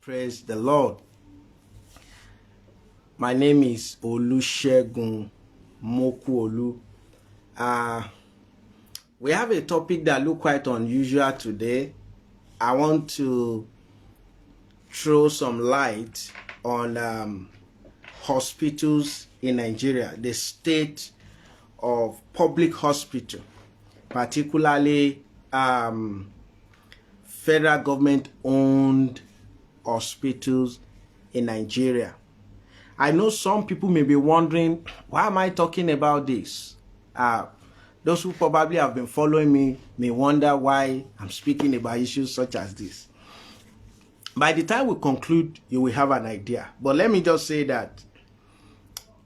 Praise the Lord. My name is Olusegun Mokuolu. We have a topic that looks quite unusual today. I want to throw some light on hospitals in Nigeria, the state of public hospital, particularly federal government-owned hospitals in Nigeria. I know some people may be wondering, why am I talking about this? Those who probably have been following me may wonder why I'm speaking about issues such as this. By the time we conclude, you will have an idea. But let me just say that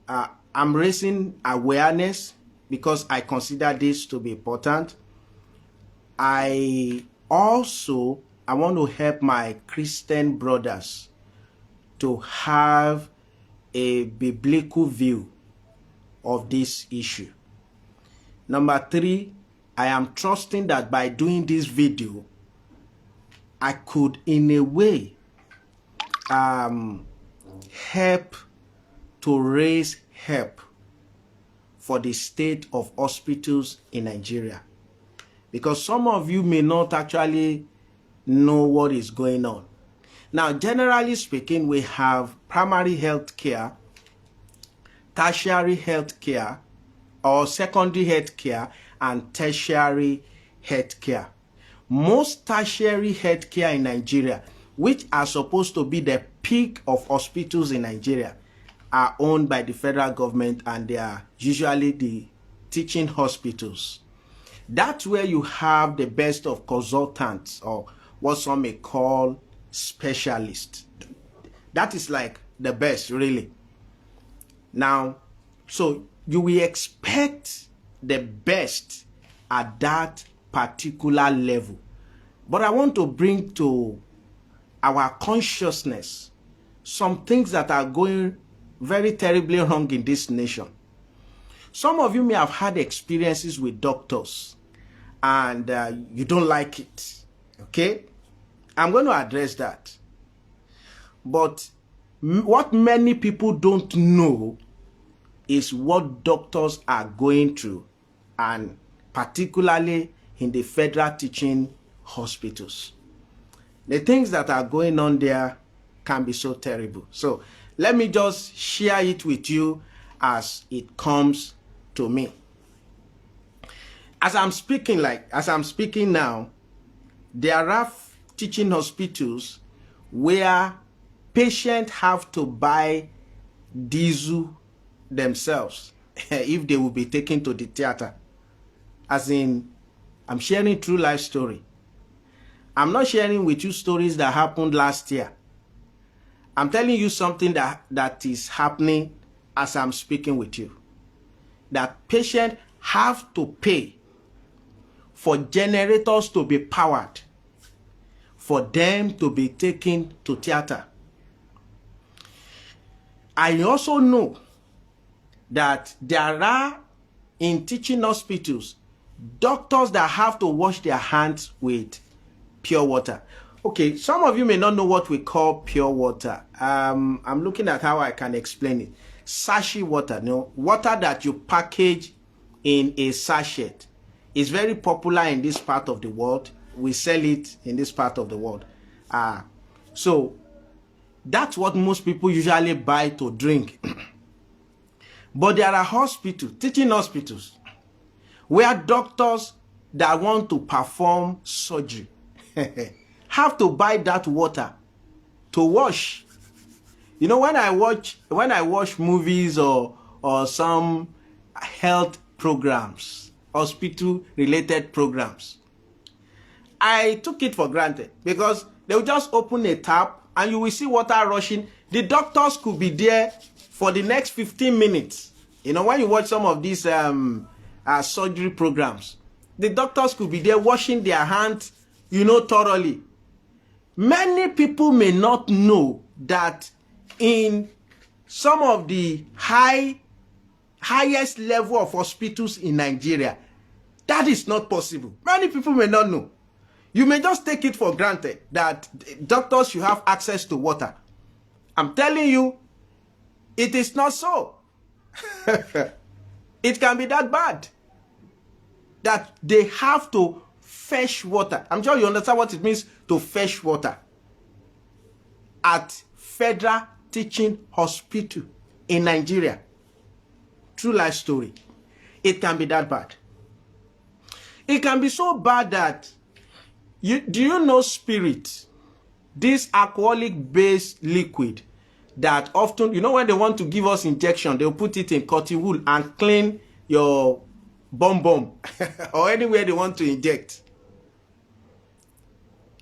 I'm raising awareness because I consider this to be important. I want to help my Christian brothers to have a biblical view of this issue. Number 3, I am trusting that by doing this video, I could in a way help to raise help for the state of hospitals in Nigeria. Because some of you may not actually know what is going on. Now, generally speaking, we have primary health care, tertiary health care, or secondary health care, and tertiary health care. Most tertiary health care in Nigeria, which are supposed to be the peak of hospitals in Nigeria, are owned by the federal government, and they are usually the teaching hospitals. That's where you have the best of consultants, or what some may call specialists. That is like the best, really. Now, so you will expect the best at that particular level. But I want to bring to our consciousness some things that are going very terribly wrong in this nation. Some of you may have had experiences with doctors and you don't like it. Okay? I'm going to address that. But what many people don't know is what doctors are going through, and particularly in the federal teaching hospitals. The things that are going on there can be so terrible. So let me just share it with you as it comes to me. As I'm speaking now, there are teaching hospitals where patients have to buy diesel themselves if they will be taken to the theater. As in, I'm sharing true life story. I'm not sharing with you stories that happened last year. I'm telling you something that is happening as I'm speaking with you. That patients have to pay for generators to be powered for them to be taken to theater. I also know that there are, in teaching hospitals, doctors that have to wash their hands with pure water. Okay, some of you may not know what we call pure water. I'm looking at how I can explain it. Sachet water, water that you package in a sachet. Is very popular in this part of the world. We sell it in this part of the world. So that's what most people usually buy to drink. But there are hospitals, teaching hospitals, where doctors that want to perform surgery have to buy that water to wash. You know, when I watch movies or some health programs, hospital-related programs, I took it for granted because they will just open a tap and you will see water rushing. The doctors could be there for the next 15 minutes. You know, when you watch some of these surgery programs, the doctors could be there washing their hands, thoroughly. Many people may not know that in some of the highest level of hospitals in Nigeria, that is not possible. Many people may not know. You may just take it for granted that doctors should have access to water. I'm telling you, it is not so. It can be that bad that they have to fetch water. I'm sure you understand what it means to fetch water at Federal Teaching Hospital in Nigeria. True life story. It can be that bad. It can be so bad that do you know spirit? This alcoholic-based liquid that often, you know, when they want to give us injection, they'll put it in cotton wool and clean your bum or anywhere they want to inject.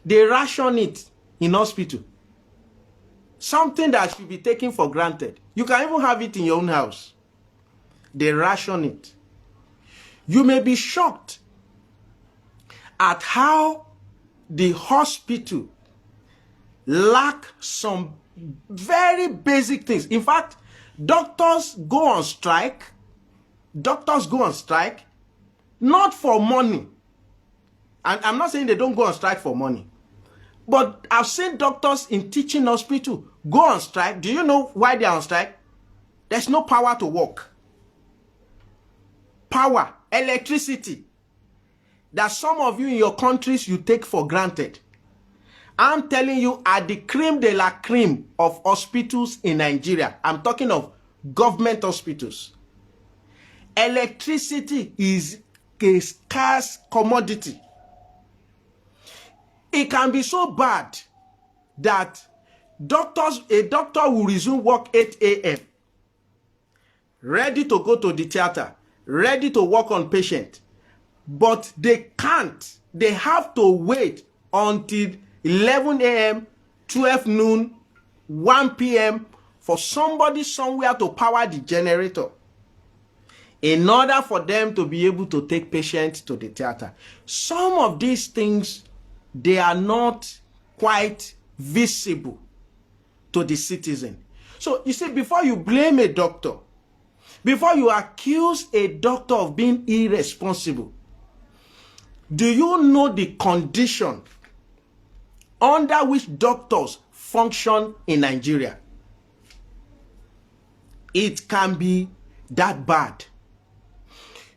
They ration it in hospital. Something that should be taken for granted. You can even have it in your own house. They ration it. You may be shocked at how the hospital lack some very basic things. In fact, doctors go on strike. Doctors go on strike not for money. And I'm not saying they don't go on strike for money. But I've seen doctors in teaching hospital go on strike. Do you know why they are on strike? There's no power to work. Power, electricity, that some of you in your countries you take for granted. I'm telling you, at the creme de la creme of hospitals in Nigeria, I'm talking of government hospitals, electricity is a scarce commodity. It can be so bad that a doctor will resume work 8 a.m. ready to go to the theater, ready to work on patient. But they can't. They have to wait until 11 a.m., 12 noon, 1 p.m. for somebody somewhere to power the generator in order for them to be able to take patients to the theater. Some of these things, they are not quite visible to the citizen. So you see, before you blame a doctor, before you accuse a doctor of being irresponsible, do you know the condition under which doctors function in Nigeria? It can be that bad.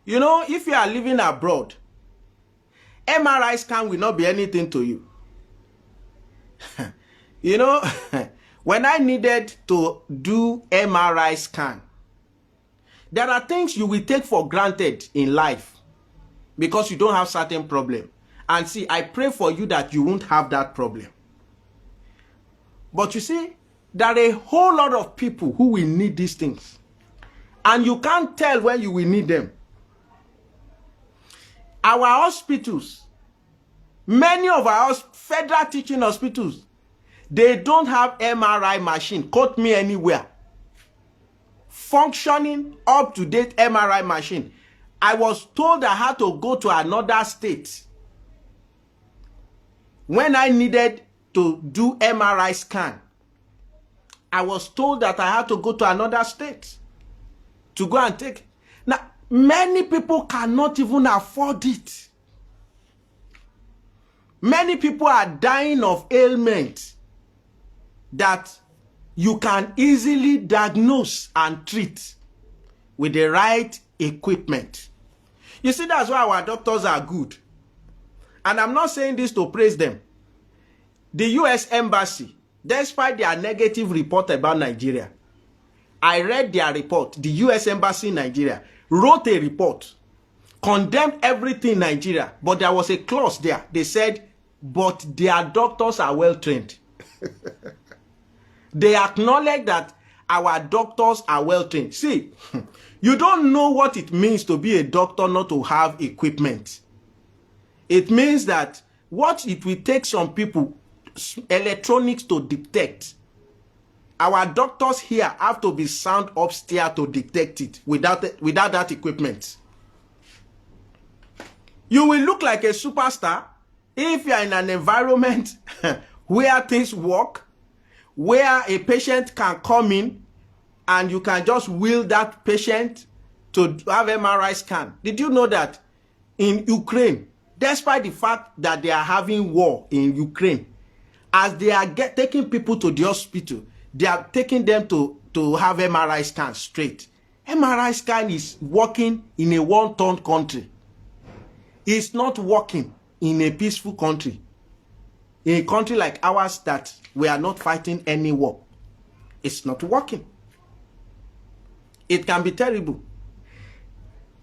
You know, if you are living abroad, MRI scan will not be anything to you. You know, when I needed to do MRI scan, there are things you will take for granted in life because you don't have certain problem. And see, I pray for you that you won't have that problem. But you see, there are a whole lot of people who will need these things. And you can't tell when you will need them. Our hospitals, many of our federal teaching hospitals, they don't have MRI machine, quote me anywhere, functioning up-to-date MRI machine. I was told I had to go to another state when I needed to do MRI scan. I was told that I had to go to another state to go and take. Now, many people cannot even afford it. Many people are dying of ailments that you can easily diagnose and treat with the right equipment. You see, that's why our doctors are good. And I'm not saying this to praise them. The US Embassy, despite their negative report about Nigeria, I read their report. The US Embassy in Nigeria wrote a report, condemned everything in Nigeria, but there was a clause there. They said, but their doctors are well trained. They acknowledge that our doctors are well trained. See, you don't know what it means to be a doctor not to have equipment. It means that what it will take some people, electronics to detect. Our doctors here have to be sound upstairs to detect it without that equipment. You will look like a superstar if you are in an environment where things work, where a patient can come in and you can just wheel that patient to have MRI scan. Did you know that in Ukraine, despite the fact that they are having war in Ukraine, as they are taking people to the hospital, they are taking them to have MRI scans straight. MRI scan is working in a war-torn country. It's not working in a peaceful country. In a country like ours that we are not fighting any war. It's not working. It can be terrible.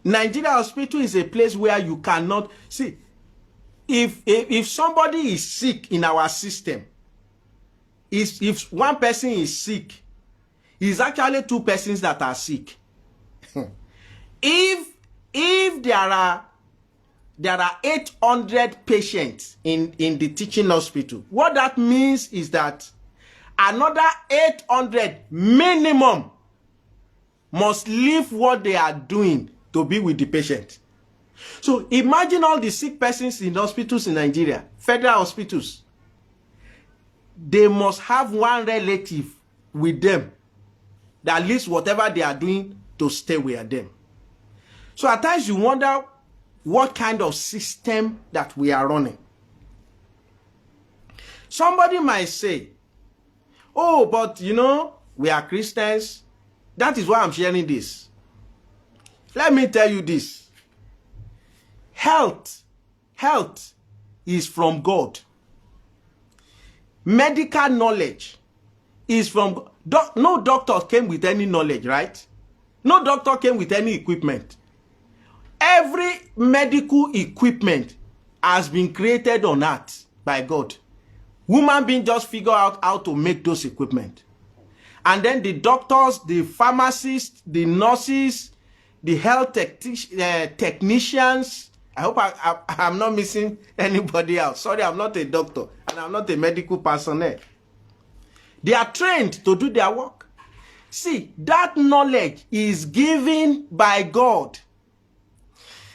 Nigeria hospital is a place where you cannot see. If somebody is sick in our system, if one person is sick, it's actually two persons that are sick. If there are 800 patients in the teaching hospital, what that means is that another 800 minimum must leave what they are doing to be with the patient. So imagine all the sick persons in hospitals in Nigeria, federal hospitals. They must have one relative with them that leaves whatever they are doing to stay with them. So at times you wonder what kind of system that we are running. Somebody might say, oh, but you know, we are Christians. That is why I'm sharing this. Let me tell you this. Health is from God. Medical knowledge is from God. No doctor came with any knowledge, right? No doctor came with any equipment. Every medical equipment has been created on earth by God. Human beings just figure out how to make those equipment. And then the doctors, the pharmacists, the nurses, the health technicians. I hope I'm not missing anybody else. Sorry, I'm not a doctor and I'm not a medical personnel. They are trained to do their work. See, that knowledge is given by God.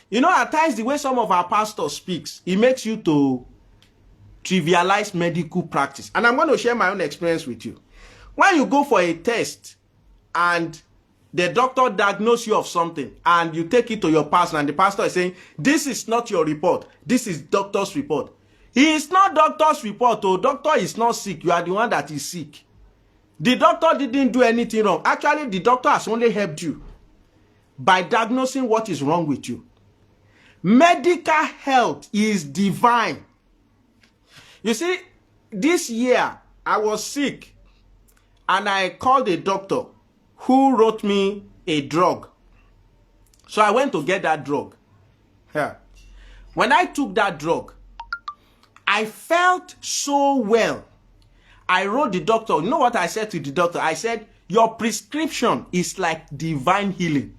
You know, at times the way some of our pastors speaks, it makes you to trivialize medical practice. And I'm going to share my own experience with you. When you go for a test and the doctor diagnoses you of something and you take it to your pastor and the pastor is saying, this is not your report, this is doctor's report. He is not doctor's report. Oh, doctor is not sick. You are the one that is sick. The doctor didn't do anything wrong. Actually, the doctor has only helped you by diagnosing what is wrong with you. Medical health is divine. You see, this year I was sick and I called a doctor who wrote me a drug. So I went to get that drug. Yeah. When I took that drug, I felt so well. I wrote the doctor. You know what I said to the doctor? I said, your prescription is like divine healing.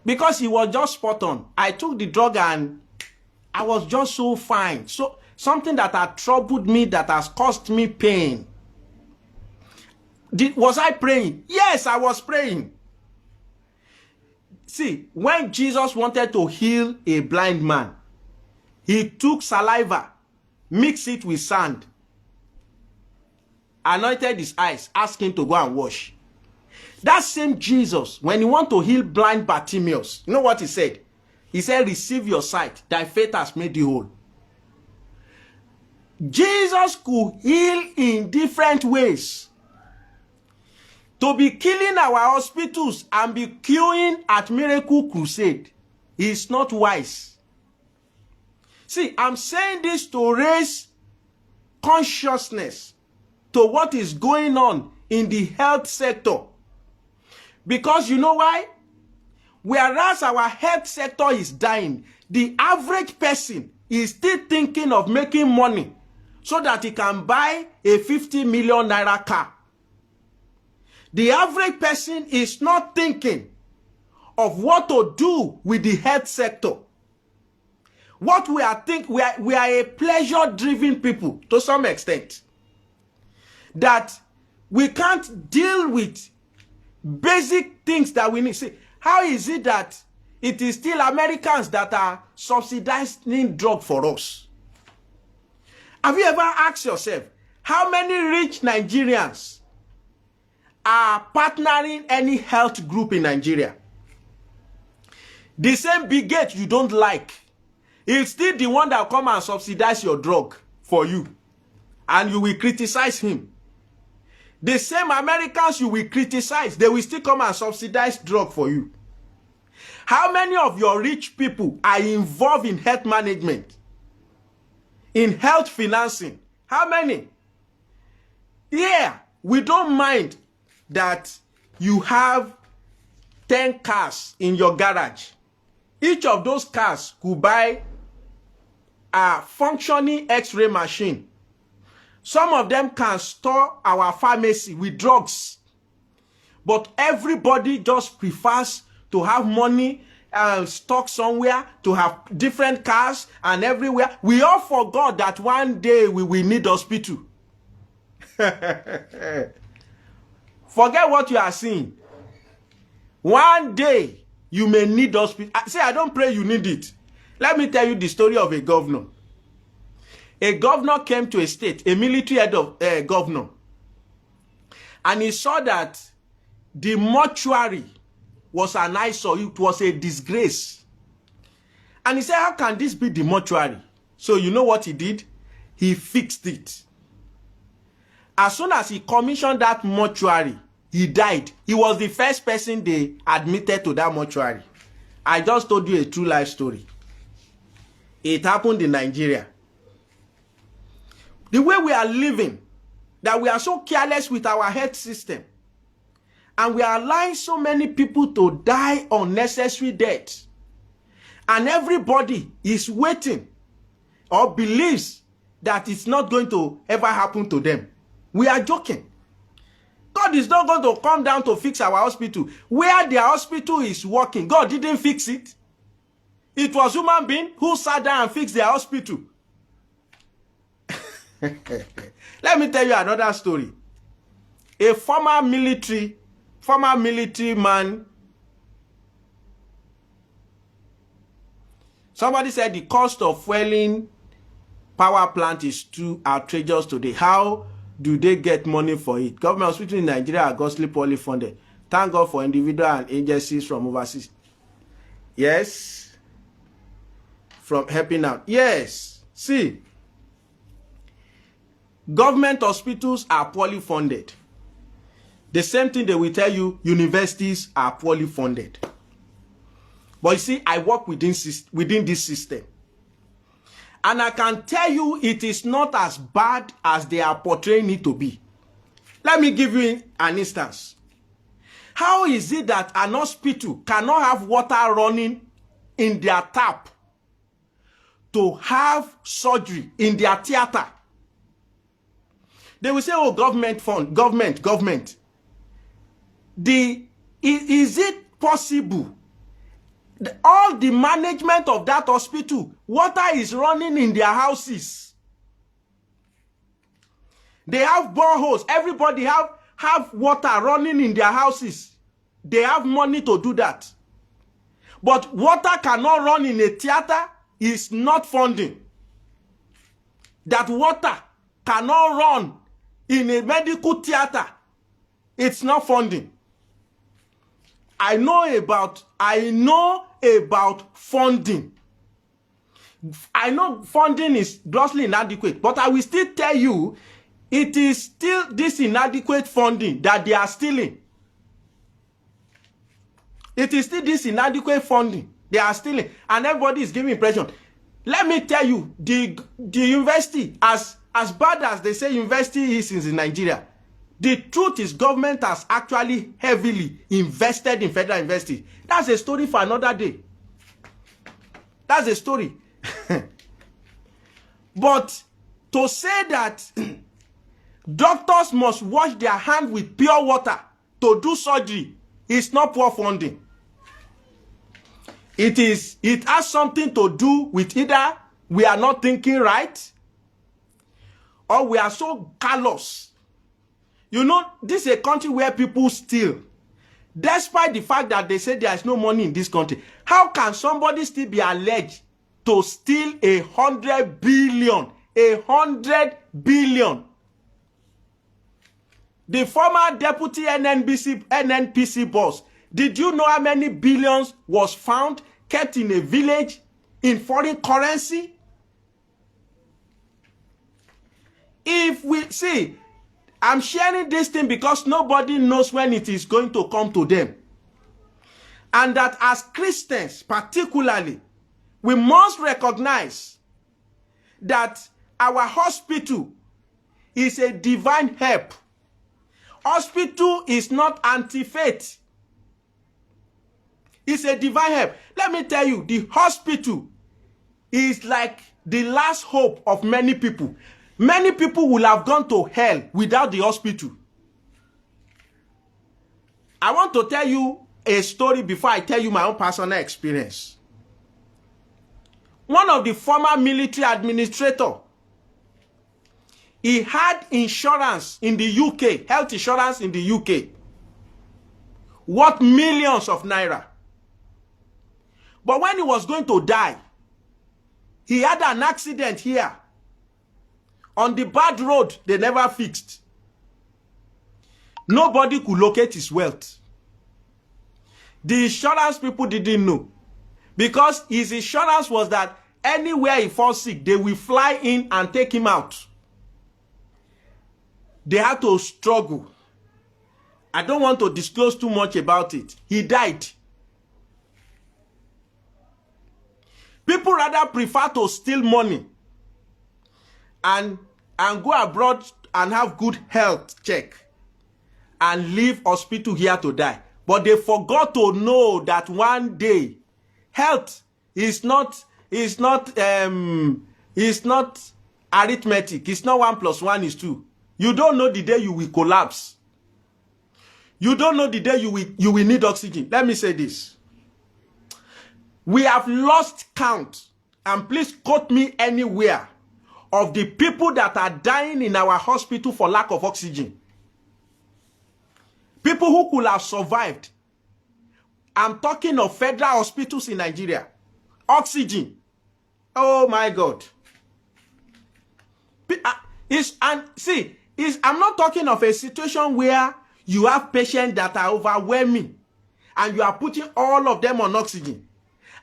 Because he was just spot on. I took the drug and I was just so fine. So something that had troubled me, that has caused me pain. Was I praying? Yes, I was praying. See, when Jesus wanted to heal a blind man, he took saliva, mixed it with sand, anointed his eyes, asked him to go and wash. That same Jesus, when he wanted to heal blind Bartimaeus, you know what he said? He said, receive your sight. Thy faith has made you whole. Jesus could heal in different ways. To be killing our hospitals and be queuing at Miracle Crusade is not wise. See, I'm saying this to raise consciousness to what is going on in the health sector. Because you know why? Whereas our health sector is dying, the average person is still thinking of making money so that he can buy a 50 million naira car. The average person is not thinking of what to do with the health sector. What we are we are a pleasure-driven people to some extent. That we can't deal with basic things that we need. See, how is it that it is still Americans that are subsidizing drug for us? Have you ever asked yourself, how many rich Nigerians are partnering any health group in Nigeria? The same Bill Gates you don't like, It's still the one that will come and subsidize your drug for you. And you will criticize him. The same Americans you will criticize, they will still come and subsidize drug for you. How many of your rich people are involved in health management? In health financing? How many? Yeah, we don't mind that you have 10 cars in your garage. Each of those cars could buy a functioning X-ray machine. Some of them can store our pharmacy with drugs. But everybody just prefers to have money stock somewhere, to have different cars and everywhere. We all forgot that one day we will need hospital. Forget what you are seeing. One day you may need hospital. Say, I don't pray you need it. Let me tell you the story of a governor. A governor came to a state, a military head of governor, and he saw that the mortuary was an eyesore. It was a disgrace. And he said, how can this be the mortuary? So you know what he did? He fixed it. As soon as he commissioned that mortuary, he died. He was the first person they admitted to that mortuary. I just told you a true life story. It happened in Nigeria. The way we are living, that we are so careless with our health system, and we are allowing so many people to die unnecessary deaths, and everybody is waiting or believes that it's not going to ever happen to them. We are joking. God is not going to come down to fix our hospital. Where the hospital is working, God didn't fix it. It was human being who sat down and fixed their hospital. Let me tell you another story. A former military man. Somebody said the cost of fueling power plant is too outrageous today. How do they get money for it? Government hospitals in Nigeria are grossly poorly funded. Thank God for individual and agencies from overseas. Yes. From helping out. Yes. See. Government hospitals are poorly funded. The same thing they will tell you, universities are poorly funded. But you see, I work within this system. And I can tell you it is not as bad as they are portraying it to be. Let me give you an instance. How is it that an hospital cannot have water running in their tap to have surgery in their theater? They will say, oh, government fund, government. Is it possible? All the management of that hospital, water is running in their houses. They have boreholes. Everybody have water running in their houses. They have money to do that. But water cannot run in a theater is not funding. That water cannot run in a medical theater, it's not funding. I know about funding. I know funding is grossly inadequate, but I will still tell you it is still this inadequate funding that they are stealing. It is still this inadequate funding they are stealing, and everybody is giving impression. Let me tell you, the university, as bad as they say university is in Nigeria, the truth is government has actually heavily invested in federal university. That's a story for another day. That's a story. But to say that doctors must wash their hands with pure water to do surgery is not poor funding. It has something to do with either we are not thinking right or we are so callous. You know, this is a country where people steal. Despite the fact that they say there is no money in this country, how can somebody still be alleged to steal 100 billion? 100 billion. The former deputy NNPC boss, did you know how many billions was found, kept in a village in foreign currency. If we see, I'm sharing this thing because nobody knows when it is going to come to them. And that as Christians, particularly, we must recognize that our hospital is a divine help. Hospital is not anti-faith. It's a divine help. Let me tell you, the hospital is like the last hope of many people. Many people will have gone to hell without the hospital. I want to tell you a story before I tell you my own personal experience. One of the former military administrators, he had insurance in the UK, health insurance in the UK, worth millions of naira. But when he was going to die, he had an accident here on the bad road they never fixed. Nobody could locate his wealth. The insurance people didn't know, because his insurance was that anywhere he falls sick, they will fly in and take him out. They had to struggle. I don't want to disclose too much about it. He died. People rather prefer to steal money and go abroad and have good health check and leave hospital here to die. But they forgot to know that one day health is not arithmetic. It's not 1 + 1 is 2. You don't know the day you will collapse. You don't know the day you will need oxygen. Let me say this. We have lost count, and please quote me anywhere, of the people that are dying in our hospital for lack of oxygen. People who could have survived. I'm talking of federal hospitals in Nigeria. Oxygen. Oh my God. I'm not talking of a situation where you have patients that are overwhelming and you are putting all of them on oxygen.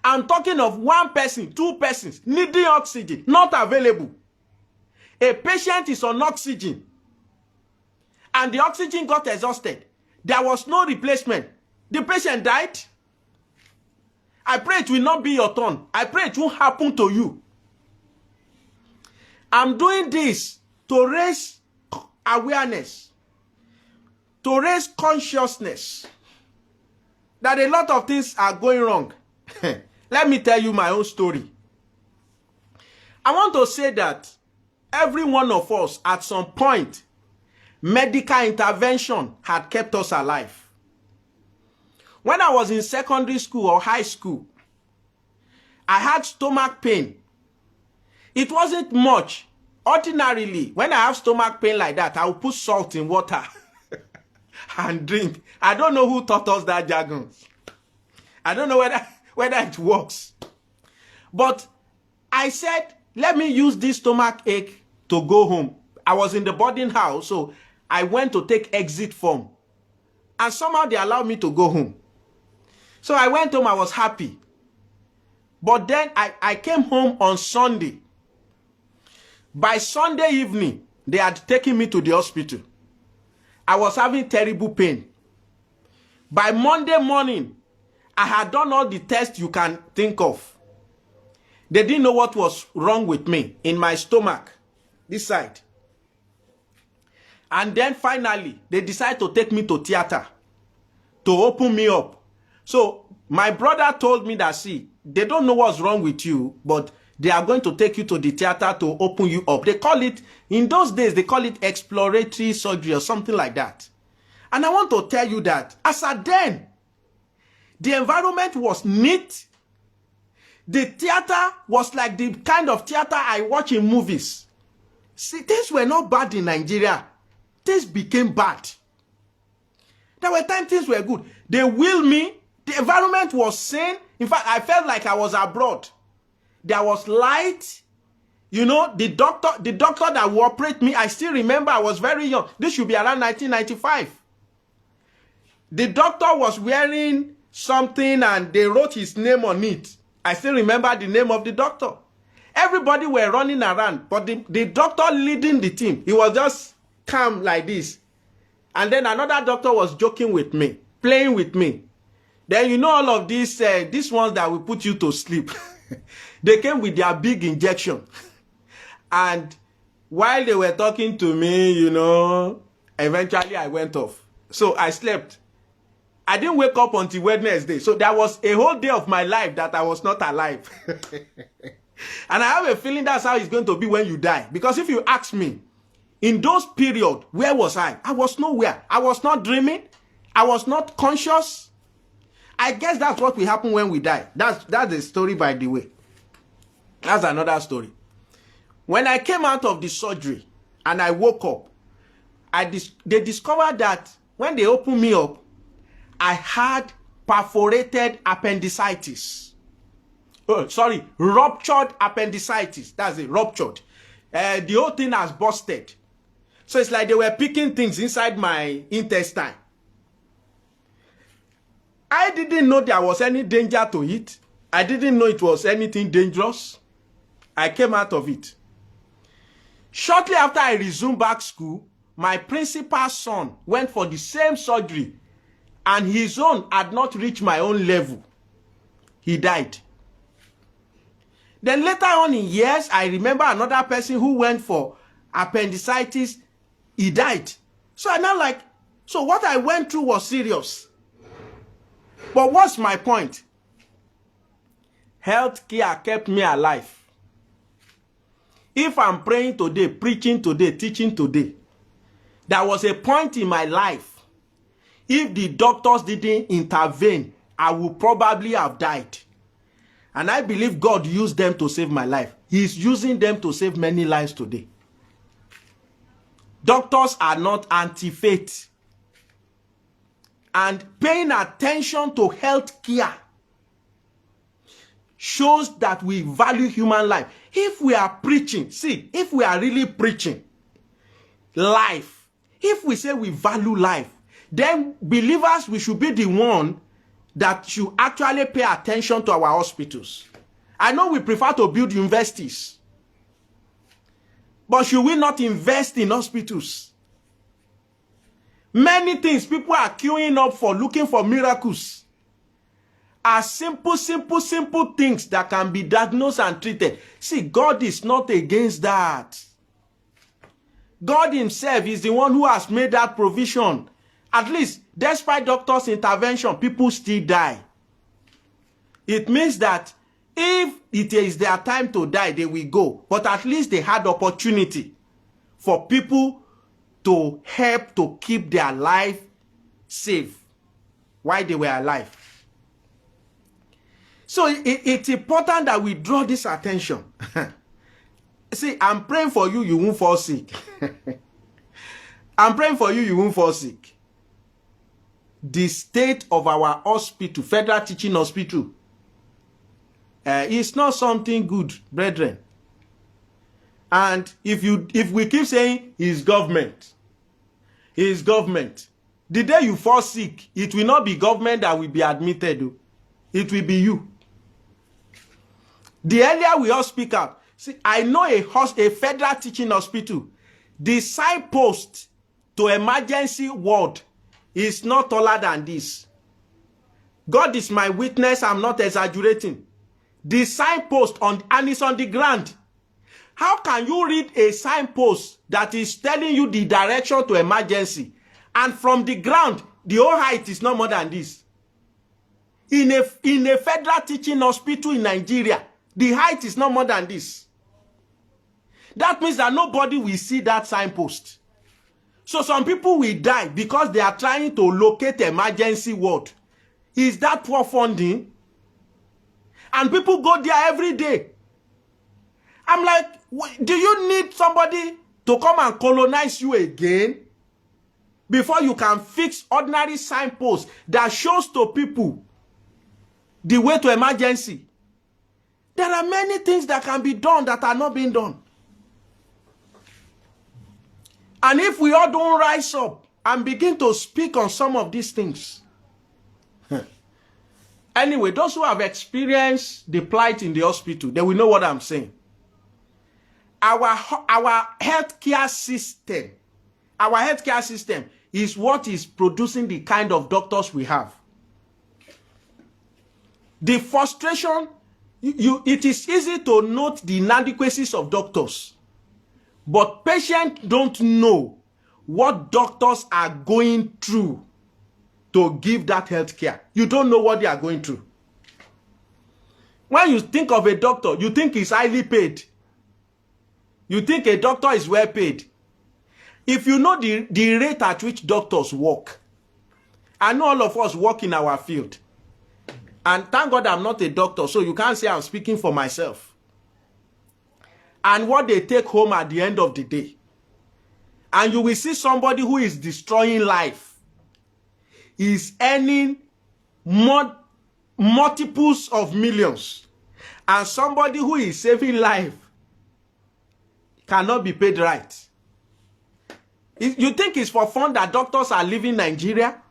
I'm talking of 1 person, 2 persons needing oxygen, not available. A patient is on oxygen and the oxygen got exhausted. There was no replacement. The patient died. I pray it will not be your turn. I pray it won't happen to you. I'm doing this to raise awareness, to raise consciousness that a lot of things are going wrong. Let me tell you my own story. I want to say that every one of us at some point, medical intervention had kept us alive. When I was in secondary school or high school, I had stomach pain. It wasn't much. Ordinarily, when I have stomach pain like that, I will put salt in water and drink. I don't know who taught us that jargon. I don't know whether it works. But I said, let me use this stomach ache to go home. I was in the boarding house, so I went to take exit form. And somehow they allowed me to go home. So I went home, I was happy. But then I came home on Sunday. By Sunday evening, they had taken me to the hospital. I was having terrible pain. By Monday morning, I had done all the tests you can think of. They didn't know what was wrong with me in my stomach, this side. And then finally, they decided to take me to theater to open me up. So my brother told me that, see, they don't know what's wrong with you, but they are going to take you to the theater to open you up. They call it, in those days, they call it exploratory surgery or something like that. And I want to tell you that, as at then, the environment was neat. The theater was like the kind of theater I watch in movies. See, things were not bad in Nigeria. Things became bad. There were times things were good. They wheeled me. The environment was sane. In fact, I felt like I was abroad. There was light. You know, the doctor that will operate me, I still remember I was very young. This should be around 1995. The doctor was wearing something and they wrote his name on it. I still remember the name of the doctor. Everybody were running around, but the doctor leading the team, he was just calm like this. And then another doctor was joking with me, playing with me. Then you know all of these ones that will put you to sleep. They came with their big injection. And while they were talking to me, you know, eventually I went off. So I slept. I didn't wake up until Wednesday. So there was a whole day of my life that I was not alive. And I have a feeling that's how it's going to be when you die. Because if you ask me, in those periods, where was I? I was nowhere. I was not dreaming. I was not conscious. I guess that's what will happen when we die. That's the story, by the way. That's another story. When I came out of the surgery and I woke up, they discovered that when they opened me up, I had perforated appendicitis. Oh, sorry, ruptured appendicitis. That's it, ruptured. The whole thing has busted. So it's like they were picking things inside my intestine. I didn't know there was any danger to it. I didn't know it was anything dangerous. I came out of it. Shortly after I resumed back school, my principal's son went for the same surgery, and his own had not reached my own level. He died. Then later on in years, I remember another person who went for appendicitis. He died. So I'm not like, so what I went through was serious. But what's my point? Healthcare kept me alive. If I'm praying today, preaching today, teaching today, there was a point in my life, if the doctors didn't intervene, I would probably have died. And I believe God used them to save my life. He's using them to save many lives today. Doctors are not anti-faith. And paying attention to health care shows that we value human life. If we are preaching, see, if we are really preaching life, if we say we value life, then believers, we should be the one that should actually pay attention to our hospitals. I know we prefer to build universities, but should we not invest in hospitals? Many things people are queuing up for, looking for miracles, are simple things that can be diagnosed and treated. See, God is not against that. God himself is the one who has made that provision. At least, despite doctors' intervention, people still die. It means that if it is their time to die, they will go. But at least they had opportunity for people to help to keep their life safe while they were alive. So it's important that we draw this attention. See, I'm praying for you, you won't fall sick. I'm praying for you, you won't fall sick. The state of our hospital, Federal Teaching Hospital, is not something good, brethren. And if we keep saying it's government, the day you fall sick, it will not be government that will be admitted. It will be you. The earlier we all speak out. See, I know a Federal Teaching Hospital. The signpost to emergency ward is not taller than this. God is my witness, I'm not exaggerating. The signpost and it's on the ground. How can you read a signpost that is telling you the direction to emergency, and from the ground, the whole height is not more than this? In a Federal Teaching Hospital in Nigeria, the height is not more than this. That means that nobody will see that signpost. So some people will die because they are trying to locate emergency ward. Is that poor funding? And people go there every day. I'm like, do you need somebody to come and colonize you again before you can fix ordinary signposts that shows to people the way to emergency? There are many things that can be done that are not being done. And if we all don't rise up and begin to speak on some of these things, Anyway, those who have experienced the plight in the hospital, they will know what I'm saying. Our healthcare system is what is producing the kind of doctors we have. The frustration, it is easy to note the inadequacies of doctors, but patients don't know what doctors are going through to give that health care. You don't know what they are going through. When you think of a doctor, you think he's highly paid. You think a doctor is well paid. If you know the rate at which doctors work, I know all of us work in our field. And thank God I'm not a doctor, so you can't say I'm speaking for myself. And what they take home at the end of the day. And you will see somebody who is destroying life, is earning multiples of millions. And somebody who is saving life cannot be paid right. You think it's for fun that doctors are leaving Nigeria?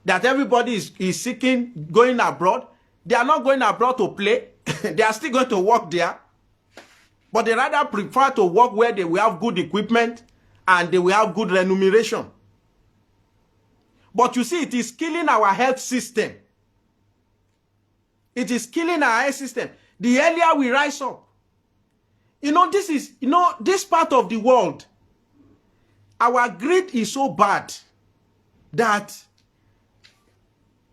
That everybody is seeking going abroad? They are not going abroad to play. They are still going to work there. But they rather prefer to work where they will have good equipment and they will have good remuneration. But you see, it is killing our health system. It is killing our health system. The earlier we rise up. This part of the world, our greed is so bad that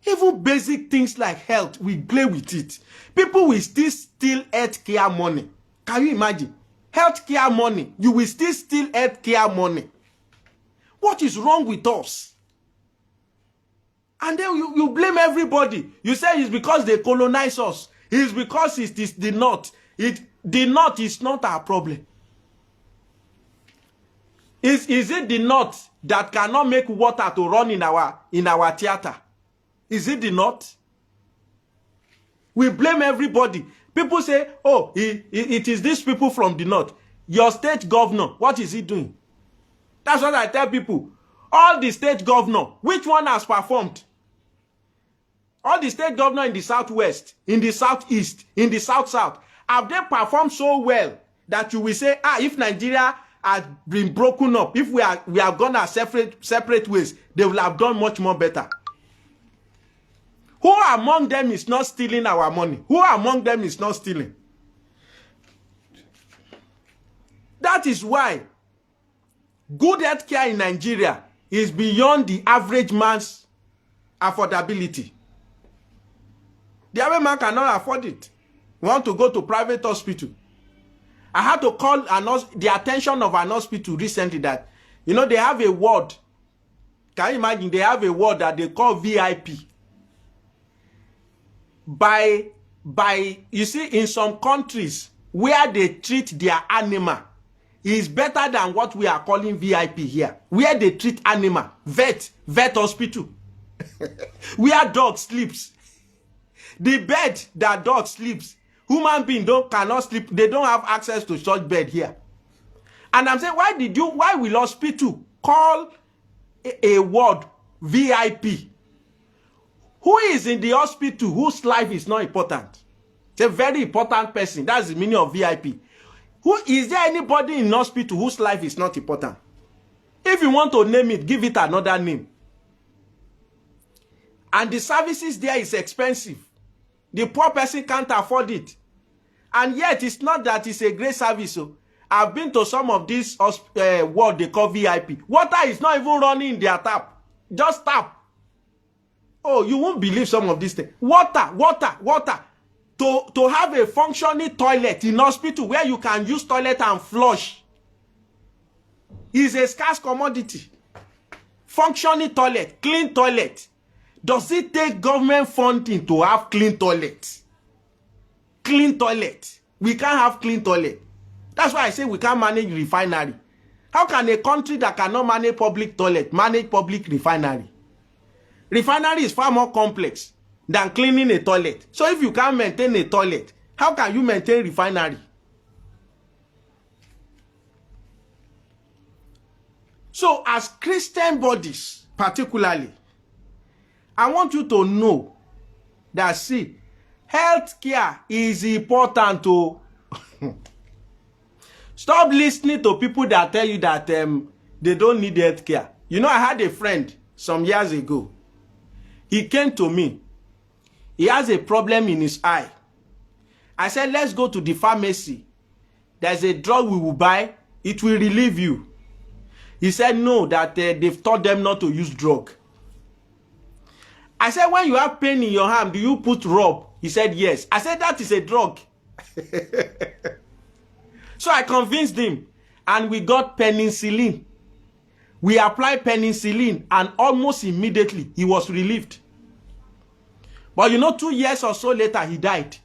even basic things like health, we play with it. People will still steal health care money. Can you imagine? Health care money. You will still steal health care money. What is wrong with us? And then you blame everybody. You say it's because they colonize us. It's because it is the North. The North is not our problem. Is it the North that cannot make water to run in our theater? Is it the North? We blame everybody. People say, oh, it is these people from the North. Your state governor, what is he doing? That's what I tell people. All the state governor, which one has performed? All the state governor in the Southwest, in the Southeast, in the South-South, have they performed so well that you will say, if Nigeria has been broken up, if we have gone our separate ways, they will have done much more better. Who among them is not stealing our money? Who among them is not stealing? That is why good health care in Nigeria is beyond the average man's affordability. The average man cannot afford it. We want to go to private hospital. I had to call the attention of an hospital recently that, they have a ward. Can you imagine? They have a ward that they call VIP. You see, in some countries where they treat their animal is better than what we are calling VIP here. Where they treat animal, vet hospital. Where dog sleeps. The bed that dog sleeps, human being cannot sleep. They don't have access to such bed here. And I'm saying, why will hospital call a ward VIP? Who is in the hospital whose life is not important? It's a very important person. That's the meaning of VIP. Is there anybody in hospital whose life is not important? If you want to name it, give it another name. And the services there is expensive. The poor person can't afford it. And yet, it's not that it's a great service. So I've been to some of these what they call VIP. Water is not even running in their tap. Just tap. Oh, you won't believe some of these things. Water. To have a functioning toilet in hospital where you can use toilet and flush is a scarce commodity. Functioning toilet, clean toilet. Does it take government funding to have clean toilets? Clean toilet. We can't have clean toilet. That's why I say we can't manage refinery. How can a country that cannot manage public toilet manage public refinery? Refinery is far more complex than cleaning a toilet. So if you can't maintain a toilet, how can you maintain refinery? So as Christian bodies, particularly, I want you to know that, see, health care is important to stop listening to people that tell you that they don't need health care. You know, I had a friend some years ago. He came to me. He has a problem in his eye. I said, let's go to the pharmacy. There's a drug we will buy. It will relieve you. He said, no, that they've taught them not to use drug. I said, when you have pain in your hand, do you put rub? He said, yes. I said, that is a drug. So I convinced him, and we got penicillin. We applied penicillin, and almost immediately he was relieved. But you know, 2 years or so later, he died.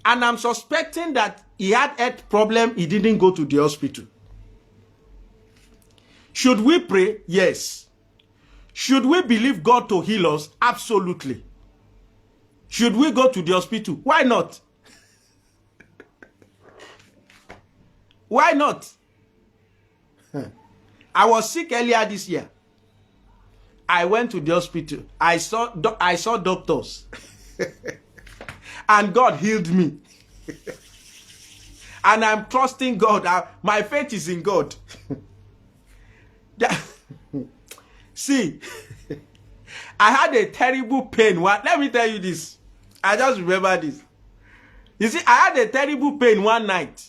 And I'm suspecting that he had health problem. He didn't go to the hospital. Should we pray? Yes. Should we believe God to heal us? Absolutely. Should we go to the hospital? Why not? Why not? I was sick earlier this year. I went to the hospital. I saw doctors. And God healed me. And I'm trusting God. My faith is in God. See, I had a terrible pain. Let me tell you this. I just remember this. You see, I had a terrible pain one night.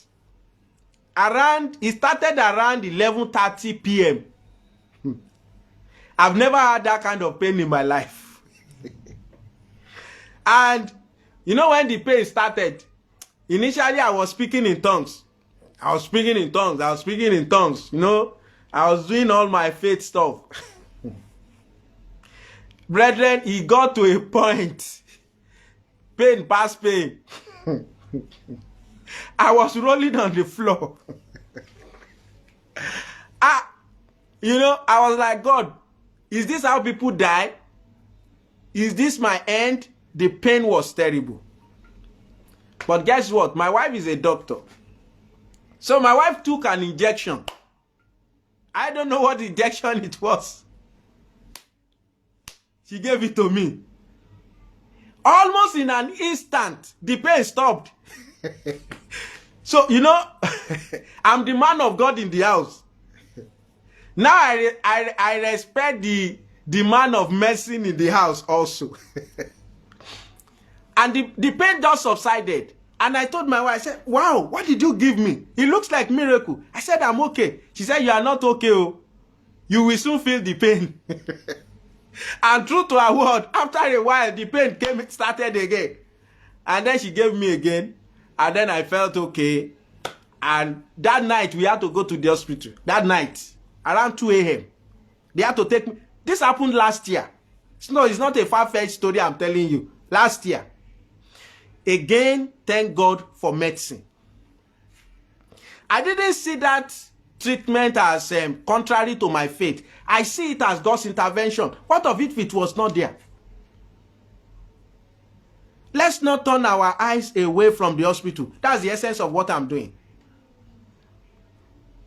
It started around 11:30 p.m. I've never had that kind of pain in my life. And you know, when the pain started, initially I was speaking in tongues. I was speaking in tongues. You know, I was doing all my faith stuff. Brethren, he got to a point. Pain past pain. I was rolling on the floor. You know, I was like, God, is this how people die? Is this my end? The pain was terrible. But guess what? My wife is a doctor. So my wife took an injection. I don't know what injection it was. She gave it to me. Almost in an instant, the pain stopped. So, you know, I'm the man of God in the house. Now I respect the man of medicine in the house also. And the pain just subsided. And I told my wife, I said, wow, what did you give me? It looks like miracle. I said, I'm okay. She said, you are not okay. Oh. You will soon feel the pain. And true to her word, after a while, the pain started again. And then she gave me again. And then I felt okay. And that night, we had to go to the hospital. That night, around 2 a.m. They had to take me. This happened last year. No, it's not a far-fetched story I'm telling you. Last year. Again, thank God for medicine. I didn't see that treatment as contrary to my faith. I see it as God's intervention. What of it if it was not there? Let's not turn our eyes away from the hospital. That's the essence of what I'm doing.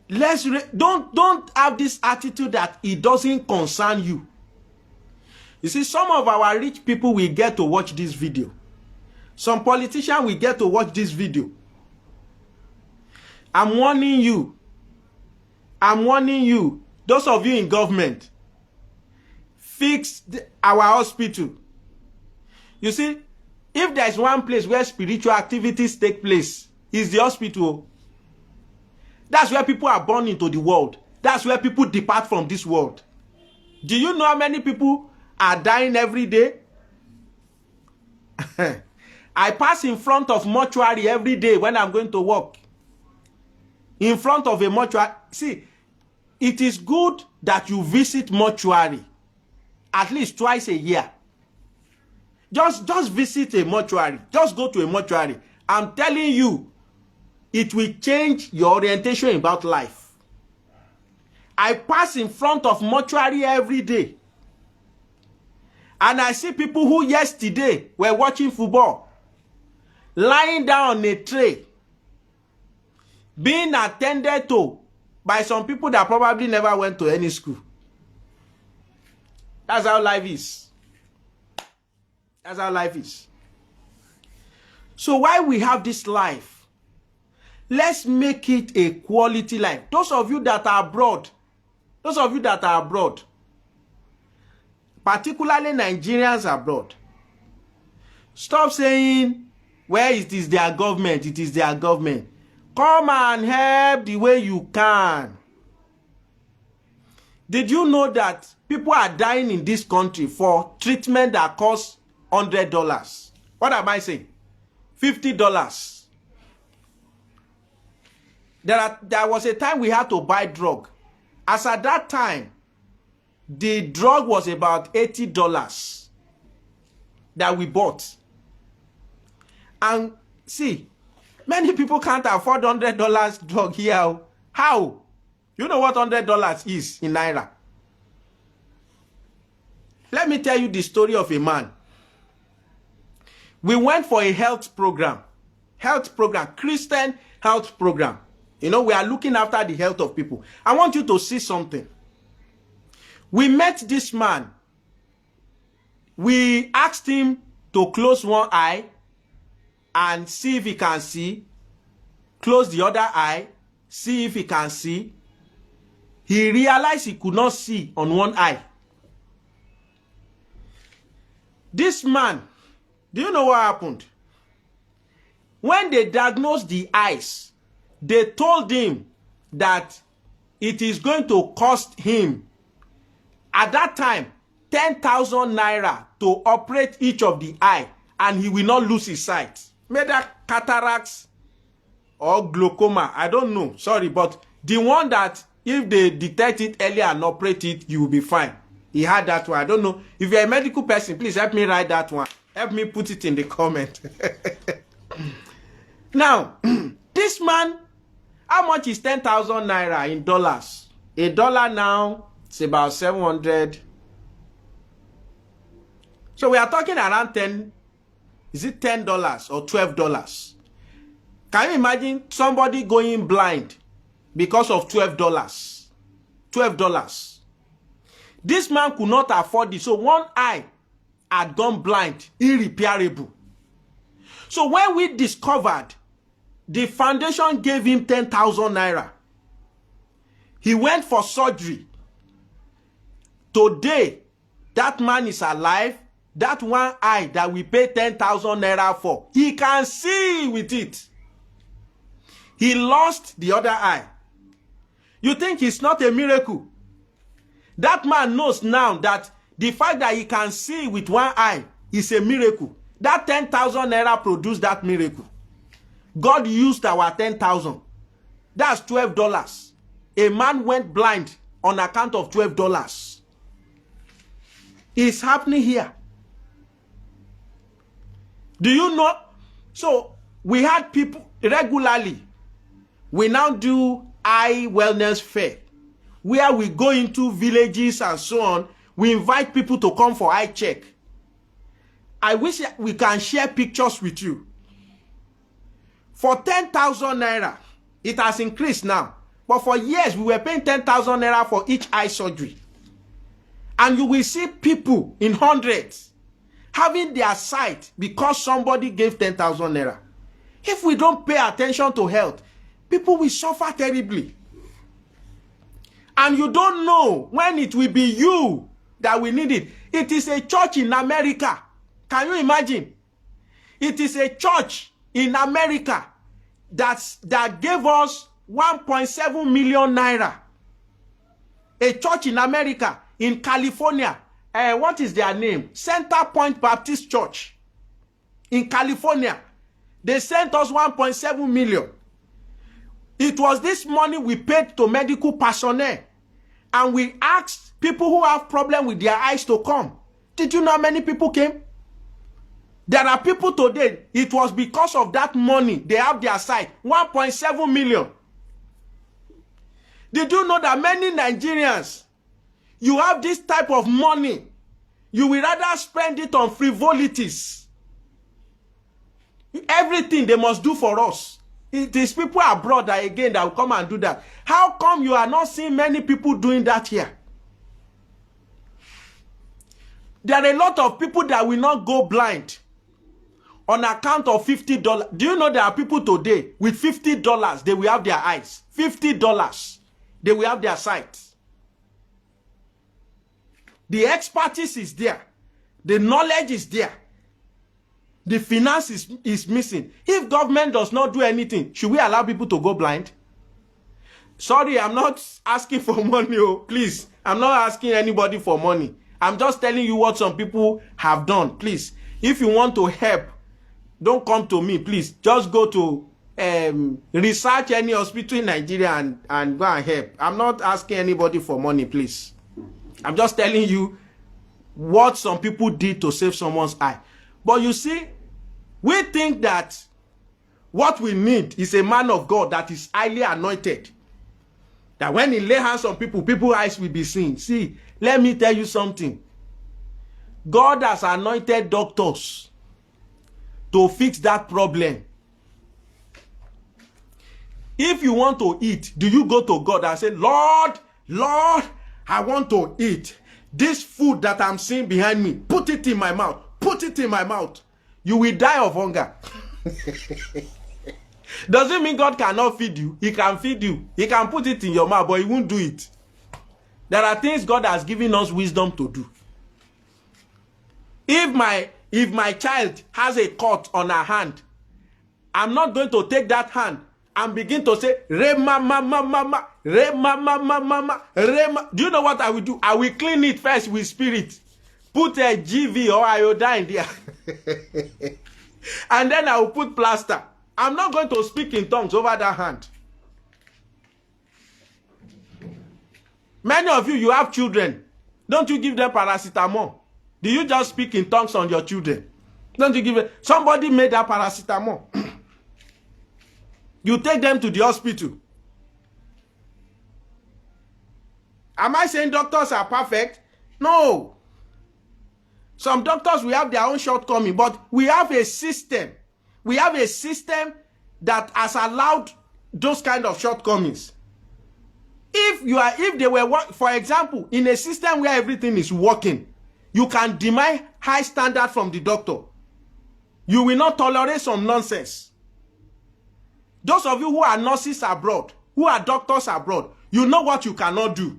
Don't have this attitude that it doesn't concern you. You see, some of our rich people will get to watch this video. Some politicians will get to watch this video. I'm warning you. I'm warning you. Those of you in government, fix our hospital. You see, if there's one place where spiritual activities take place, it's the hospital. That's where people are born into the world. That's where people depart from this world. Do you know how many people are dying every day? I pass in front of mortuary every day when I'm going to work. In front of a mortuary. See, it is good that you visit mortuary at least twice a year. Just visit a mortuary. Just go to a mortuary. I'm telling you, it will change your orientation about life. I pass in front of mortuary every day. And I see people who yesterday were watching football, lying down on a tray, being attended to by some people that probably never went to any school. That's how life is. That's how life is. So while we have this life, let's make it a quality life. Those of you that are abroad, particularly Nigerians abroad, stop saying, where it is their government, it is their government. Come and help the way you can. Did you know that people are dying in this country for treatment that costs $100? What am I saying? $50. There was a time we had to buy drug. As at that time, the drug was about $80 that we bought. And see, many people can't afford $100 drug here. How? You know what $100 is in Naira? Let me tell you the story of a man. We went for a health program, Christian health program. You know, we are looking after the health of people. I want you to see something. We met this man. We asked him to close one eye and see if he can see. Close the other eye, see if he can see. He realized he could not see on one eye. This man, do you know what happened? When they diagnosed the eyes, they told him that it is going to cost him, at that time, 10,000 naira to operate each of the eye, and he will not lose his sight. Whether cataracts or glaucoma, I don't know, sorry, but the one that if they detect it earlier and operate it, you will be fine. He had that one. I don't know. If you're a medical person, please help me write that one. Help me put it in the comment. Now, this man, how much is 10,000 naira in dollars? A dollar now, it's about 700. So we are talking around 10. Is it $10 or $12? Can you imagine somebody going blind because of $12? $12. This man could not afford it. So one eye had gone blind, irreparable. So when we discovered, the foundation gave him 10,000 naira. He went for surgery. Today, that man is alive. That one eye that we pay 10,000 naira for, he can see with it. He lost the other eye. You think it's not a miracle? That man knows now that the fact that he can see with one eye is a miracle. That 10,000 naira produced that miracle. God used our 10,000. That's $12. A man went blind on account of $12. It's happening here. Do you know? So we had people regularly. We now do eye wellness fair, where we go into villages and so on. We invite people to come for eye check. I wish we can share pictures with you. For 10,000 naira, it has increased now. But for years, we were paying 10,000 naira for each eye surgery. And you will see people in hundreds having their sight because somebody gave 10,000 naira. If we don't pay attention to health, people will suffer terribly. And you don't know when it will be you that will need it. It is a church in America. Can you imagine? It is a church in America that gave us 1.7 million naira. A church in America, in California. What is their name? Center Point Baptist Church. In California. They sent us 1.7 million. It was this money we paid to medical personnel. And we asked people who have problem with their eyes to come. Did you know how many people came? There are people today, it was because of that money they have their sight. 1.7 million. Did you know that many Nigerians, you have this type of money, you will rather spend it on frivolities. Everything they must do for us. It is people abroad that again that will come and do that. How come you are not seeing many people doing that here? There are a lot of people that will not go blind on account of $50. Do you know there are people today with $50, they will have their eyes. $50, they will have their sight. The expertise is there. The knowledge is there. The finance is missing. If government does not do anything, should we allow people to go blind? Sorry, I'm not asking for money, oh, please. I'm not asking anybody for money. I'm just telling you what some people have done. Please, if you want to help, don't come to me, please. Just go to research any hospital in Nigeria and go and help. I'm not asking anybody for money, please. I'm just telling you what some people did to save someone's eye. But you see, we think that what we need is a man of God that is highly anointed. That when he lay hands on people, people's eyes will be seen. See, let me tell you something. God has anointed doctors to fix that problem. If you want to eat, do you go to God and say, Lord, Lord, I want to eat this food that I'm seeing behind me. Put it in my mouth. Put it in my mouth. You will die of hunger. Does it mean God cannot feed you? He can feed you. He can put it in your mouth, but he won't do it. There are things God has given us wisdom to do. If my child has a cut on her hand, I'm not going to take that hand and begin to say, Re mama mama, Re mama mama, Re ma. Do you know what I will do? I will clean it first with spirit. Put a GV or iodine there. And then I will put plaster. I'm not going to speak in tongues over that hand. Many of you, you have children. Don't you give them paracetamol? Do you just speak in tongues on your children? Don't you give them? Somebody made that paracetamol. You take them to the hospital. Am I saying doctors are perfect? No. Some doctors will have their own shortcomings, but we have a system. We have a system that has allowed those kind of shortcomings. If they were, for example, in a system where everything is working, you can demand high standard from the doctor. You will not tolerate some nonsense. Those of you who are nurses abroad, who are doctors abroad, you know what you cannot do.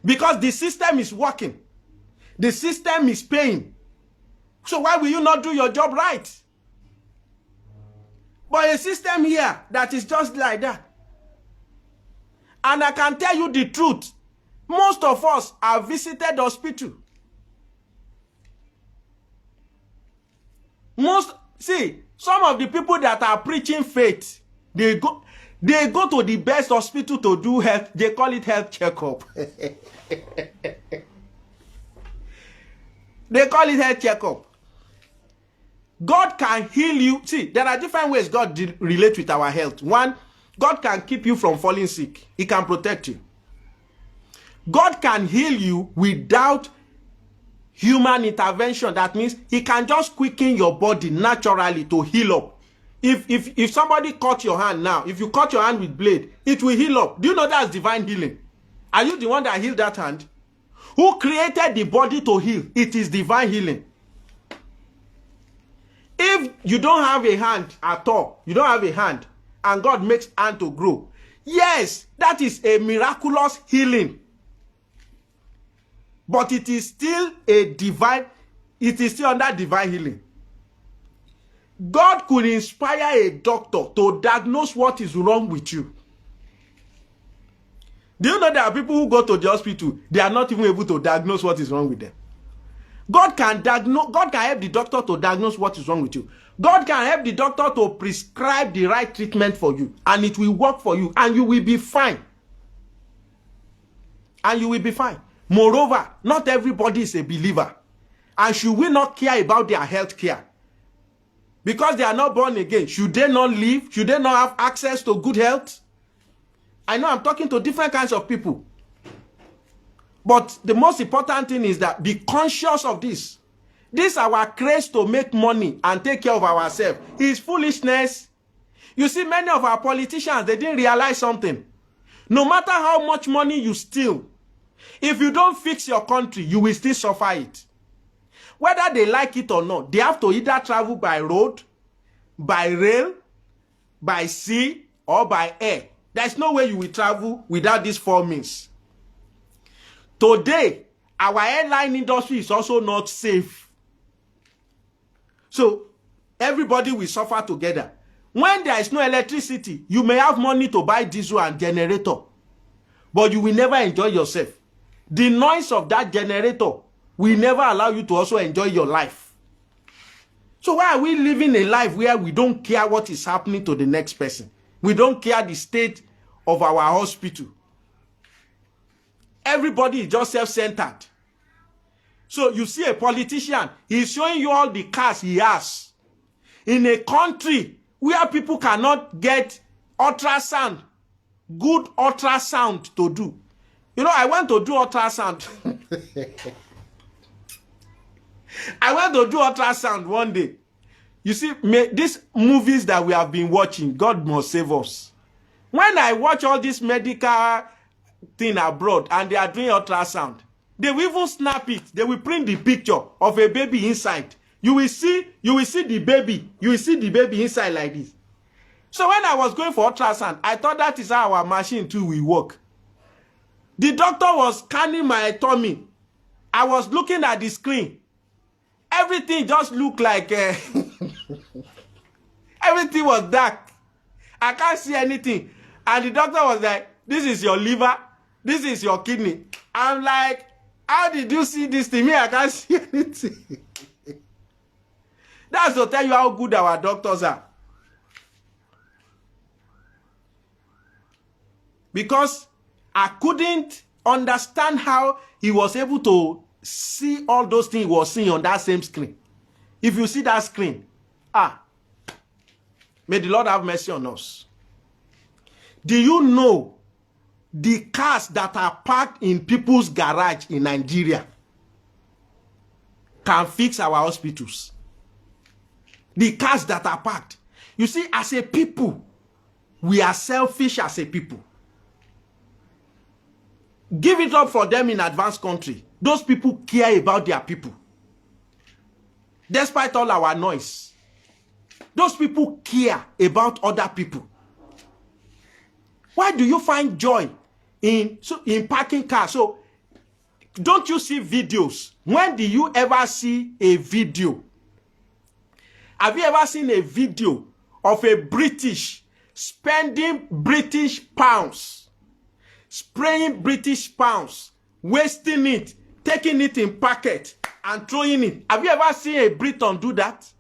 Because the system is working. The system is paying. So why will you not do your job right? But a system here that is just like that. And I can tell you the truth. Most of us have visited hospital. See, some of the people that are preaching faith, they go to the best hospital to do health. They call it health checkup. They call it health checkup. God can heal you. See, there are different ways God relates with our health. One, God can keep you from falling sick. He can protect you. God can heal you without human intervention. That means he can just quicken your body naturally to heal up. If somebody cut your hand now, if you cut your hand with blade, it will heal up. Do you know that's divine healing? Are you the one that healed that hand? Who created the body to heal? It is divine healing. If you don't have a hand at all, you don't have a hand, and God makes hand to grow, yes, that is a miraculous healing. But it is still it is still under divine healing. God could inspire a doctor to diagnose what is wrong with you. Do you know there are people who go to the hospital, they are not even able to diagnose what is wrong with them? God can help the doctor to diagnose what is wrong with you. God can help the doctor to prescribe the right treatment for you, and it will work for you, and you will be fine. And you will be fine. Moreover, not everybody is a believer. And should we not care about their health care? Because they are not born again, should they not live? Should they not have access to good health? I know I'm talking to different kinds of people. But the most important thing is that be conscious of this. This our craze to make money and take care of ourselves is foolishness. You see, many of our politicians, they didn't realize something. No matter how much money you steal, if you don't fix your country, you will still suffer it. Whether they like it or not, they have to either travel by road, by rail, by sea, or by air. There's no way you will travel without these 4 means. Today, our airline industry is also not safe. So, everybody will suffer together. When there is no electricity, you may have money to buy diesel and generator, but you will never enjoy yourself. The noise of that generator will never allow you to also enjoy your life. So why are we living a life where we don't care what is happening to the next person? We don't care the state of our hospital. Everybody is just self-centered. So you see a politician, he's showing you all the cars he has. In a country where people cannot get ultrasound, good ultrasound to do. You know, I went to do ultrasound. I went to do ultrasound one day. You see, these movies that we have been watching, God must save us. When I watch all this medical thing abroad and they are doing ultrasound, they will even snap it. They will print the picture of a baby inside. You will see the baby. You will see the baby inside like this. So when I was going for ultrasound, I thought that is how our machine too will work. The doctor was scanning my tummy. I was looking at the screen. Everything just looked like everything was dark. I can't see anything. And the doctor was like, this is your liver. This is your kidney. I'm like, how did you see this to me? I can't see anything. That's to tell you how good our doctors are. Because I couldn't understand how he was able to see all those things he was seeing on that same screen. If you see that screen, may the Lord have mercy on us. Do you know the cars that are parked in people's garage in Nigeria can fix our hospitals? The cars that are parked. You see, as a people, we are selfish as a people. Give it up for them in advanced country. Those people care about their people. Despite all our noise. Those people care about other people. Why do you find joy in parking cars? So, don't you see videos? When do you ever see a video? Have you ever seen a video of a British spending British pounds, spraying British pounds, wasting it, taking it in packet and throwing it? Have you ever seen a Briton do that?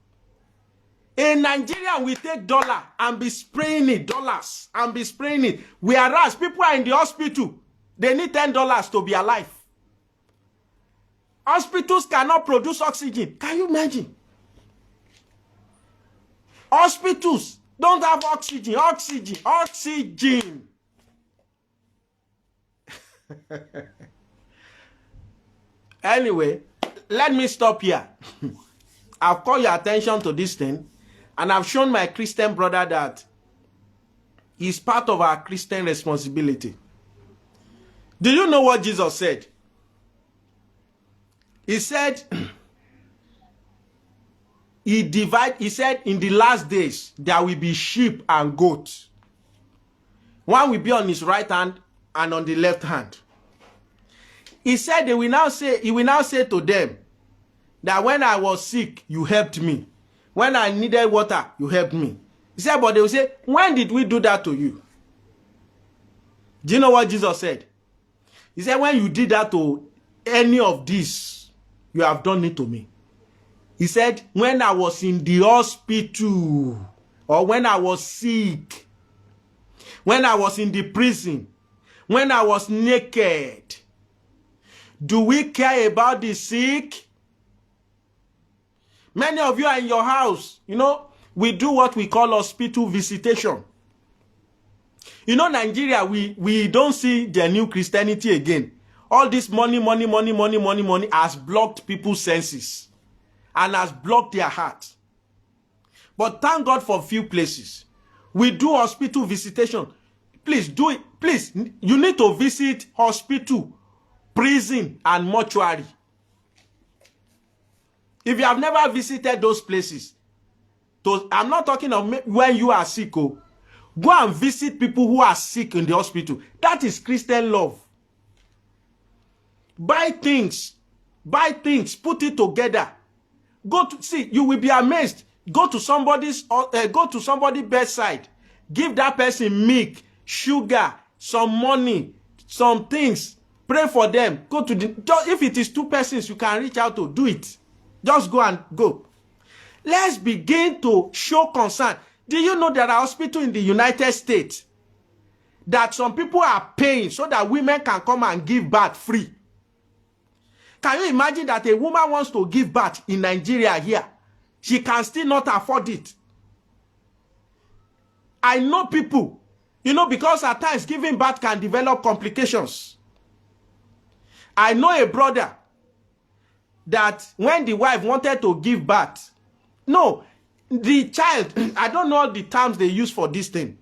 In Nigeria, we take dollar and be spraying it, dollars, and be spraying it. Whereas people are in the hospital, they need $10 to be alive. Hospitals cannot produce oxygen. Can you imagine? Hospitals don't have oxygen. Oxygen. Anyway, let me stop here. I've called your attention to this thing, and I've shown my Christian brother that it's part of our Christian responsibility. Do you know what Jesus said? He said, he said, in the last days, there will be sheep and goats. One will be on his right hand and on the left hand. He said, he will now say to them that when I was sick, you helped me. When I needed water, you helped me. He said, but they will say, when did we do that to you? Do you know what Jesus said? He said, when you did that to any of these, you have done it to me. He said, when I was in the hospital, or when I was sick, when I was in the prison, when I was naked, do we care about the sick? Many of you are in your house. You know, we do what we call hospital visitation. You know, Nigeria, we don't see the new Christianity again. All this money has blocked people's senses and has blocked their heart. But thank God for few places. We do hospital visitation. Please do it. Please, you need to visit hospital, prison, and mortuary. If you have never visited those places, I'm not talking of when you are sick. Oh, go and visit people who are sick in the hospital. That is Christian love. Buy things, put it together. You will be amazed. Go to somebody's bedside. Give that person milk, sugar, some money, some things. Pray for them. If it is 2 persons, you can reach out to do it. Just go. Let's begin to show concern. Do you know there are hospitals in the United States that some people are paying so that women can come and give birth free? Can you imagine that a woman wants to give birth in Nigeria here? She can still not afford it. I know people, because at times giving birth can develop complications. I know a brother that when the wife wanted to give birth, the child, I don't know the terms they use for this thing.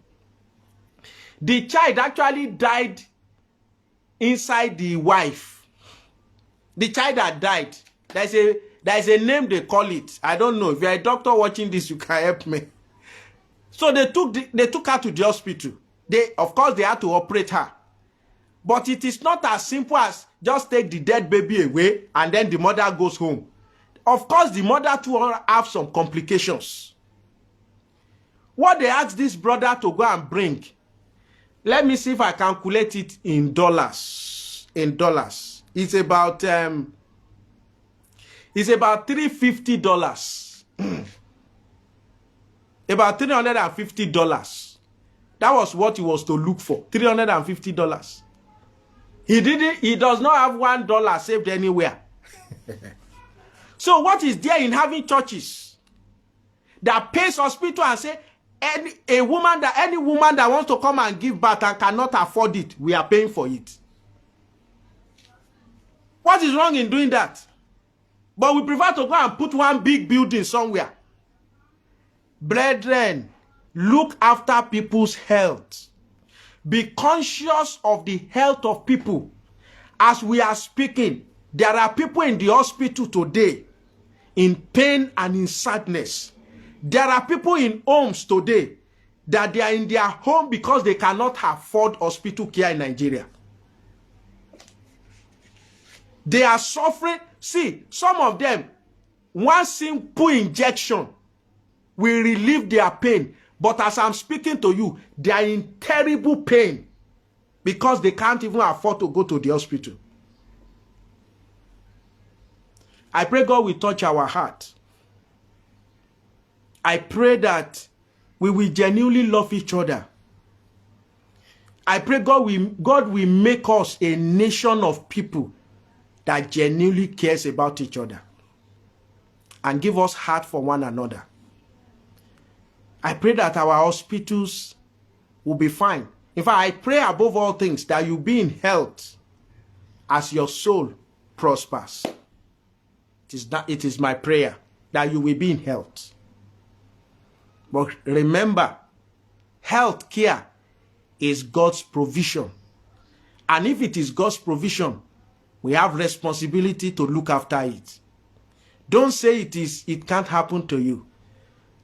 The child actually died inside the wife. The child that died, there's a name they call it. I don't know. If you're a doctor watching this, you can help me. So they took her to the hospital. Of course, they had to operate her. But it is not as simple as just take the dead baby away and then the mother goes home. Of course, the mother too have some complications. What they asked this brother to go and bring, let me see if I calculate it in dollars. It's about $350. About $350. That was what he was to look for. $350. He does not have $1 saved anywhere. So what is there in having churches that pays hospital and say any woman that wants to come and give birth and cannot afford it, we are paying for it? What is wrong in doing that? But we prefer to go and put one big building somewhere. Brethren, look after people's health. Be conscious of the health of people. As we are speaking, there are people in the hospital today in pain and in sadness. There are people in homes today that they are in their home because they cannot afford hospital care in Nigeria. They are suffering. See, some of them, one simple injection will relieve their pain. But as I'm speaking to you, they are in terrible pain because they can't even afford to go to the hospital. I pray God will touch our heart. I pray that we will genuinely love each other. I pray God will make us a nation of people that genuinely cares about each other and give us heart for one another. I pray that our hospitals will be fine. In fact, I pray above all things that you be in health as your soul prospers. It is my prayer that you will be in health. But remember, health care is God's provision. And if it is God's provision, we have responsibility to look after it. Don't say it can't happen to you.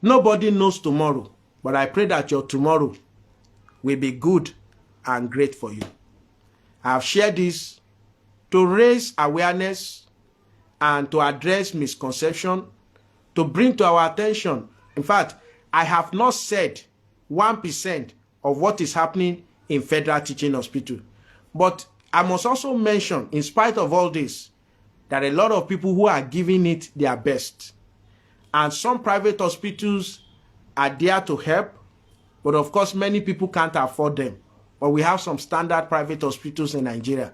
Nobody knows tomorrow, but I pray that your tomorrow will be good and great for you. I have shared this to raise awareness and to address misconception, to bring to our attention. In fact, I have not said 1% of what is happening in Federal Teaching Hospital. But I must also mention, in spite of all this, that a lot of people who are giving it their best. And some private hospitals are there to help, but of course many people can't afford them. But we have some standard private hospitals in Nigeria,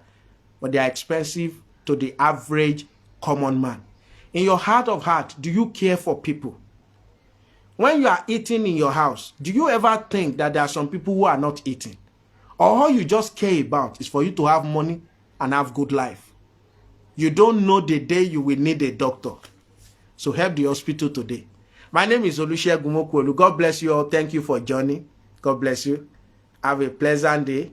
but they are expensive to the average common man. In your heart of heart, do you care for people? When you are eating in your house, do you ever think that there are some people who are not eating? Or all you just care about is for you to have money and have good life? You don't know the day you will need a doctor. So help the hospital today. My name is Olusegun Mokuolu. God bless you all. Thank you for joining. God bless you. Have a pleasant day.